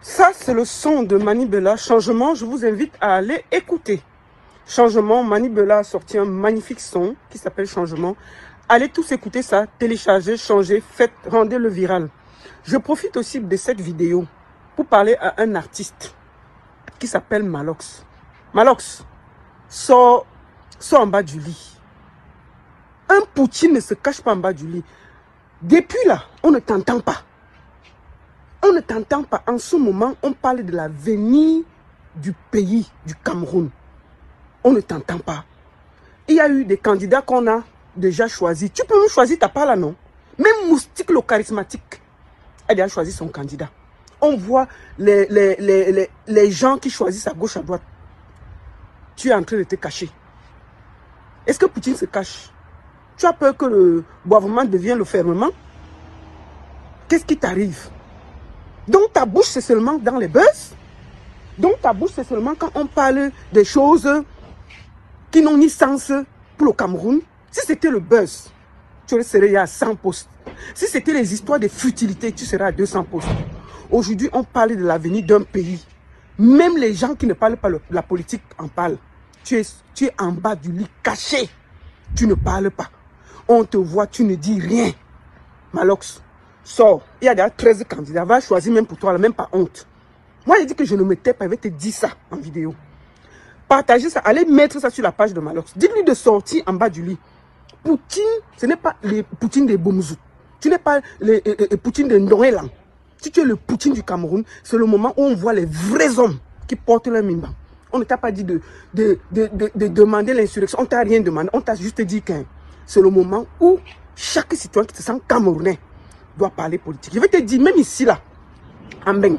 Ça, c'est le son de Manibela. Changement, je vous invite à aller écouter. Changement, Manibela a sorti un magnifique son qui s'appelle Changement. Allez tous écouter ça, téléchargez, changez, faites, rendez-le viral. Je profite aussi de cette vidéo pour parler à un artiste qui s'appelle Malox. Malox, sors en bas du lit. Un Poutine ne se cache pas en bas du lit. Depuis là, on ne t'entend pas. On ne t'entend pas. En ce moment, on parle de l'avenir du pays, du Cameroun. On ne t'entend pas. Il y a eu des candidats qu'on a déjà choisis. Tu peux même choisir ta part là, non? Même Moustique le charismatique a déjà choisi son candidat. On voit les gens qui choisissent à gauche, à droite. Tu es en train de te cacher. Est-ce que Poutine se cache? Tu as peur que le boivement devienne le fermement? Qu'est-ce qui t'arrive? Donc ta bouche, c'est seulement dans les buzz? Donc ta bouche, c'est seulement quand on parle des choses qui n'ont ni sens pour le Cameroun? Si c'était le buzz, tu serais à 100 postes. Si c'était les histoires de futilité, tu serais à 200 postes. Aujourd'hui, on parle de l'avenir d'un pays. Même les gens qui ne parlent pas de la politique en parlent. Tu es en bas du lit caché. Tu ne parles pas. On te voit, tu ne dis rien. Malox, sors. Il y a déjà 13 candidats. Va choisir même pour toi, même pas honte. Moi, j'ai dit que je ne me tais pas. Je vais te dire ça en vidéo. Partagez ça. Allez mettre ça sur la page de Malox. Dites-lui de sortir en bas du lit. Poutine, ce n'est pas le Poutine de Boumzou. Tu n'es pas le Poutine de Ndoélan. Si tu es le Poutine du Cameroun, c'est le moment où on voit les vrais hommes qui portent leur mimba. On ne t'a pas dit de demander l'insurrection. On ne t'a rien demandé. On t'a juste dit que c'est le moment où chaque citoyen qui se sent camerounais doit parler politique. Je vais te dire, même ici, là, en Beng,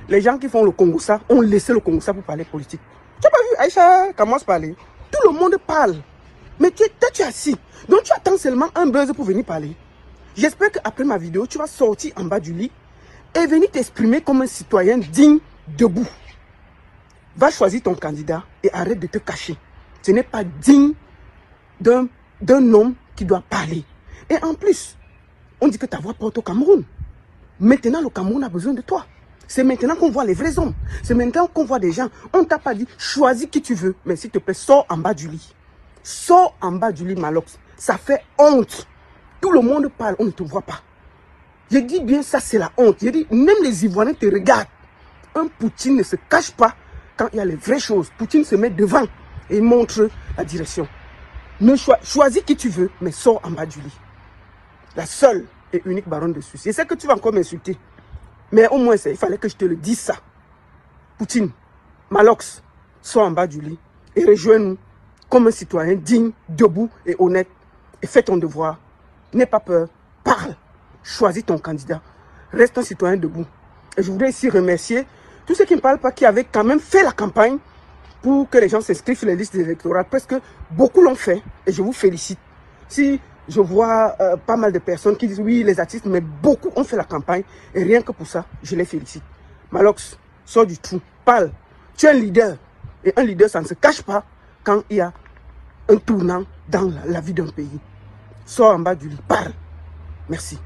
les gens qui font le Congo ça ont laissé le Congo ça pour parler politique. Tu n'as pas vu Aïcha commence à parler? Tout le monde parle. Mais tu es assis. Donc tu attends seulement un buzz pour venir parler. J'espère qu'après ma vidéo, tu vas sortir en bas du lit et venir t'exprimer comme un citoyen digne, debout. Va choisir ton candidat et arrête de te cacher. Ce n'est pas digne d'un homme qui doit parler. Et en plus, on dit que ta voix porte au Cameroun. Maintenant, le Cameroun a besoin de toi. C'est maintenant qu'on voit les vrais hommes. C'est maintenant qu'on voit des gens. On ne t'a pas dit, choisis qui tu veux. Mais s'il te plaît, sors en bas du lit. Sors en bas du lit, Malox. Ça fait honte. Tout le monde parle, on ne te voit pas. Je dis bien ça, c'est la honte. Je dis, même les Ivoiriens te regardent. Un Poutine ne se cache pas quand il y a les vraies choses. Poutine se met devant et montre la direction. Choisis qui tu veux, mais sors en bas du lit. La seule et unique baronne de Suisse. Je sais que tu vas encore m'insulter. Mais au moins, il fallait que je te le dise ça. Poutine, Malox, sors en bas du lit et rejoins-nous comme un citoyen digne, debout et honnête. Et fais ton devoir. N'aie pas peur. Parle. Choisis ton candidat. Reste un citoyen debout. Et je voudrais ici remercier tous ceux qui ne parlent pas, qui avaient quand même fait la campagne pour que les gens s'inscrivent sur les listes électorales. Parce que beaucoup l'ont fait. Et je vous félicite. Si je vois pas mal de personnes qui disent oui, les artistes, mais beaucoup ont fait la campagne. Et rien que pour ça, je les félicite. Malox, sors du trou. Parle. Tu es un leader. Et un leader, ça ne se cache pas quand il y a un tournant dans la vie d'un pays. Sors en bas du lit. Parle. Merci.